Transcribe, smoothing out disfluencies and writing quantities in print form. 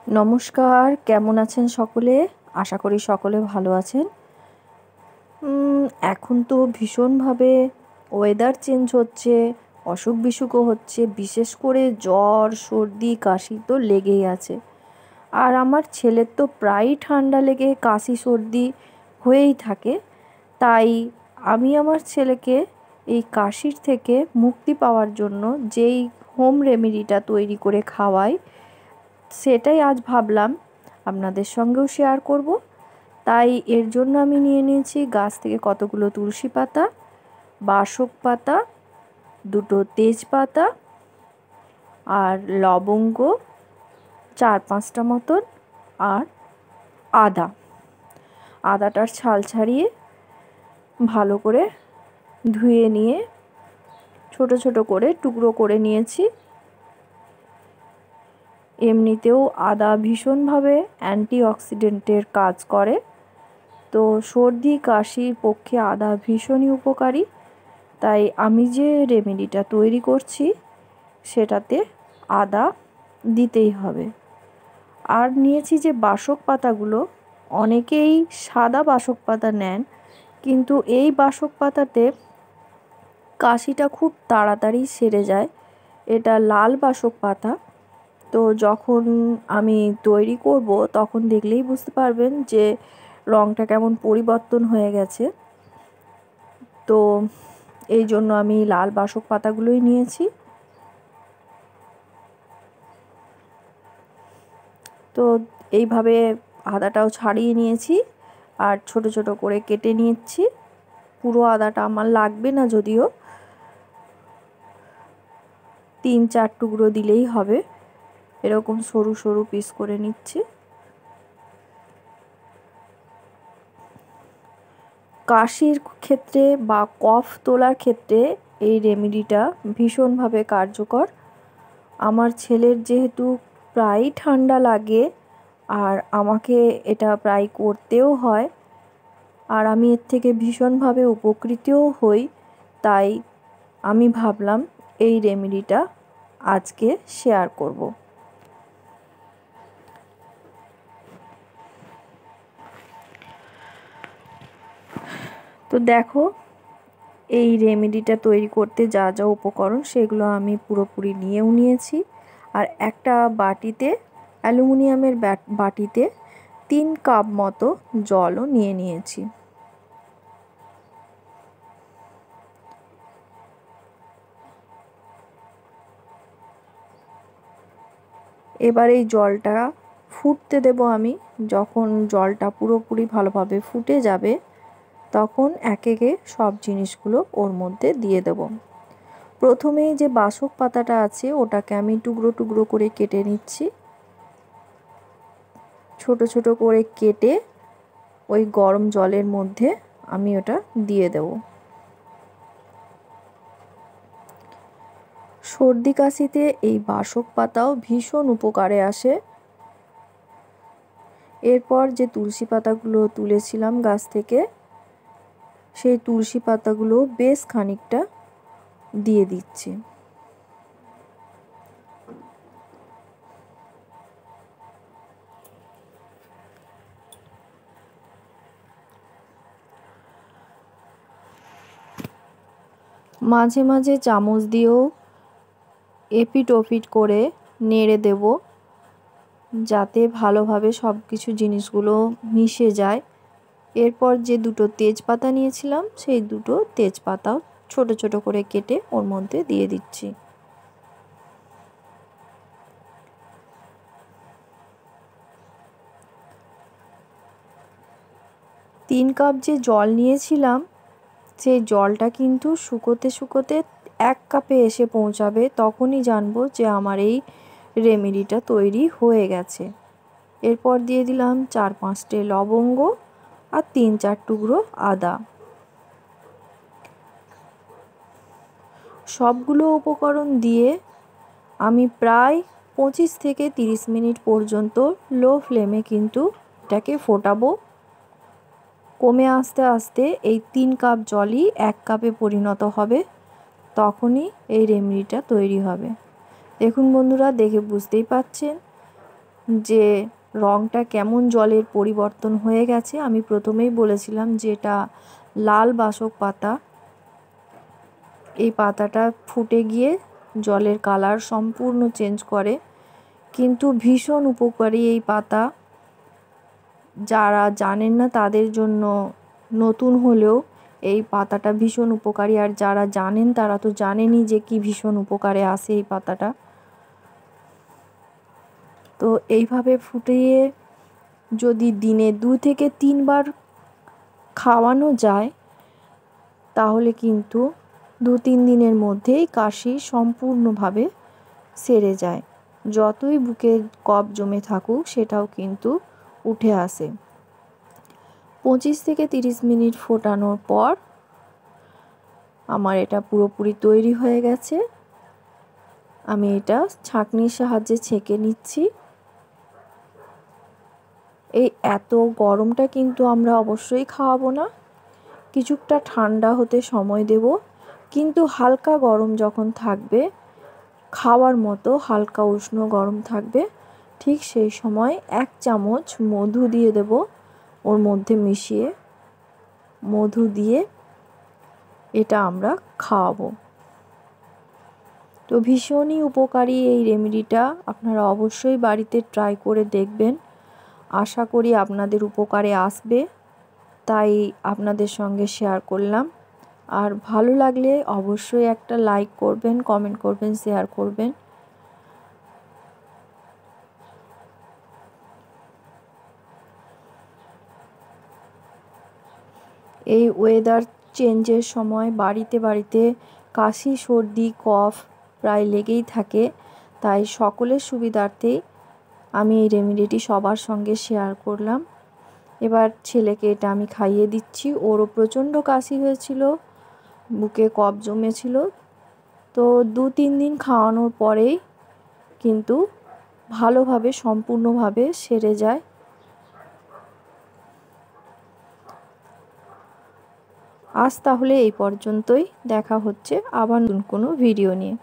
নমস্কার, কেমন আছেন সকলে? আশা করি সকলে ভালো আছেন। এখন তো ভীষণভাবে ওয়েদার চেঞ্জ হচ্ছে, অসুখ-বিসুখও হচ্ছে। বিশেষ করে জ্বর, সর্দি, কাশি তো লেগেই আছে। আর আমার ছেলের তো প্রায়ই ঠান্ডা লেগে কাশি, সর্দি হয়েই থাকে। তাই আমি আমার ছেলেকে এই কাশির থেকে মুক্তি পাওয়ার জন্য যেই হোম রেমেডিটা তৈরি করে খাওয়াই, সেটাই আজ ভাবলাম আপনাদের সঙ্গেও শেয়ার করব। তাই এর জন্য আমি নিয়ে নিয়েছি গাছ থেকে কতগুলো তুলসী পাতা, বাসক পাতা, দুটো তেজপাতা আর লবঙ্গ 4-5টা মতন, আর আদাটার ছাল ছাড়িয়ে ভালো করে ধুয়ে নিয়ে ছোট ছোট করে টুকরো করে নিয়েছি। এমনিতেও আদা ভীষণভাবে অ্যান্টিঅক্সিডেন্টের কাজ করে, তো সর্দি কাশির পক্ষে আদা ভীষণই উপকারী। তাই আমি যে রেমেডিটা তৈরি করছি সেটাতে আদা দিতেই হবে। আর নিয়েছি যে বাসক পাতাগুলো, অনেকেই সাদা বাসক পাতা নেন, কিন্তু এই বাসক পাতাতে কাশিটা খুব তাড়াতাড়ি সেরে যায়। এটা লাল বাসক পাতা। তো যখন আমি তৈরি করব তখন দেখলেই বুঝতে পারবেন যে রঙটা কেমন পরিবর্তন হয়ে গেছে। তো এই জন্য আমি লাল বাসক পাতাগুলোই নিয়েছি। তো এইভাবে আদাটাও ছাড়িয়ে নিয়েছি আর ছোট ছোট করে কেটে নিচ্ছি। পুরো আদাটা আমার লাগবে না, যদিও 3-4 টুকরো দিলেই হবে। এরকম সরু সরু পিস করে নিচ্ছি। কাশির ক্ষেত্রে বা কফ তোলার ক্ষেত্রে এই রেমেডিটা ভীষণভাবে কার্যকর। আমার ছেলের যেহেতু প্রায়ই ঠান্ডা লাগে আর আমাকে এটা প্রায় করতেও হয়, আর আমি এর থেকে ভীষণভাবে উপকৃতও হই, তাই আমি ভাবলাম এই রেমেডিটা আজকে শেয়ার করব। তো দেখো, এই রেমেডিটা তৈরি করতে যা যা উপকরণ সেগুলো আমি পুরোপুরি নিয়েও নিয়েছি। আর একটা বাটিতে, অ্যালুমিনিয়ামের বাটিতে 3 কাপ মতো জলও নিয়ে নিয়েছি। এবার এই জলটা ফুটতে দেব আমি। যখন জলটা পুরোপুরি ভালোভাবে ফুটে যাবে তখন একে একে সব জিনিসগুলো ওর মধ্যে দিয়ে দেব। প্রথমেই যে বাসক পাতাটা আছে ওটাকে আমি টুকরো টুকরো করে কেটে নিচ্ছি। ছোট ছোট করে কেটে ওই গরম জলের মধ্যে আমি ওটা দিয়ে দেব। সর্দি কাশিতে এই বাসক পাতাও ভীষণ উপকারে আসে। এরপর যে তুলসী পাতাগুলো তুলেছিলাম গাছ থেকে, সেই তুলসী পাতাগুলো বেশ খানিকটা দিয়ে দিচ্ছি। মাঝে মাঝে চামচ দিয়েও এপিট ওপিট করে নেড়ে দেব, যাতে ভালোভাবে সব কিছু জিনিসগুলো মিশে যায়। এরপর যে দুটো তেজপাতা নিয়েছিলাম সেই দুটো তেজপাতাও ছোট ছোট করে কেটে ওর মধ্যে দিয়ে দিচ্ছি। তিন কাপ যে জল নিয়েছিলাম সেই জলটা কিন্তু শুকোতে শুকোতে 1 কাপে এসে পৌঁছাবে, তখনই জানবো যে আমার এই রেমেডিটা তৈরি হয়ে গেছে। এরপর দিয়ে দিলাম 4-5টে লবঙ্গ আর 3-4 টুকরো আদা। সবগুলো উপকরণ দিয়ে আমি প্রায় 25 থেকে 30 মিনিট পর্যন্ত লো ফ্লেমে কিন্তু এটাকে ফোটাবো। কমে আস্তে আস্তে এই 3 কাপ জলই 1 কাপে পরিণত হবে, তখনই এই রেমেডিটা তৈরি হবে। দেখুন বন্ধুরা, দেখে বুঝতেই পাচ্ছেন যে রঙটা কেমন জলের পরিবর্তন হয়ে গেছে। আমি প্রথমেই বলেছিলাম যে এটা লাল বাসক পাতা। এই পাতাটা ফুটে গিয়ে জলের কালার সম্পূর্ণ চেঞ্জ করে, কিন্তু ভীষণ উপকারী এই পাতা। যারা জানেন না তাদের জন্য নতুন হলেও এই পাতাটা ভীষণ উপকারী, আর যারা জানেন তারা তো জানেনই যে কি ভীষণ উপকারে আসে এই পাতাটা। তো এইভাবে ফুটিয়ে যদি দিনে 2 থেকে 3 বার খাওয়ানো যায় তাহলে কিন্তু 2-3 দিনের মধ্যেই কাশি সম্পূর্ণভাবে সেরে যায়। যতই বুকে কফ জমে থাকুক সেটাও কিন্তু উঠে আসে। 25 থেকে 30 মিনিট ফোটানোর পর আমার এটা পুরোপুরি তৈরি হয়ে গেছে। আমি এটা ছাঁকনির সাহায্যে ছেঁকে নিচ্ছি। এই এত গরমটা কিন্তু আমরা অবশ্যই খাওয়াবো না, কিছুটা ঠান্ডা হতে সময় দেব। কিন্তু হালকা গরম যখন থাকবে, খাওয়ার মতো হালকা উষ্ণ গরম থাকবে, ঠিক সেই সময় 1 চামচ মধু দিয়ে দেব ওর মধ্যে মিশিয়ে। মধু দিয়ে এটা আমরা খাওয়াবো। তো ভীষণই উপকারী এই রেমেডিটা, আপনারা অবশ্যই বাড়িতে ট্রাই করে দেখবেন। আশা করি আপনাদের উপকারে আসবে, তাই আপনাদের সঙ্গে শেয়ার করলাম। আর ভালো লাগলে অবশ্যই একটা লাইক করবেন, কমেন্ট করবেন, শেয়ার করবেন। এই ওয়েদার চেঞ্জের সময় বাড়িতে বাড়িতে কাশি, সর্দি, কফ প্রায় লেগেই থাকে। তাই সকলের সুবিধার্থেই আমি এই রেমেডিটি সবার সঙ্গে শেয়ার করলাম। এবার ছেলেকে এটা আমি খাইয়ে দিচ্ছি। ওরও প্রচণ্ড কাশি হয়েছিল, বুকে কফ জমেছিল। তো 2-3 দিন খাওয়ানোর পরেই কিন্তু ভালোভাবে সম্পূর্ণভাবে সেরে যায়। আজ তাহলে এই পর্যন্তই। দেখা হচ্ছে আবার নতুন কোনো ভিডিও নিয়ে।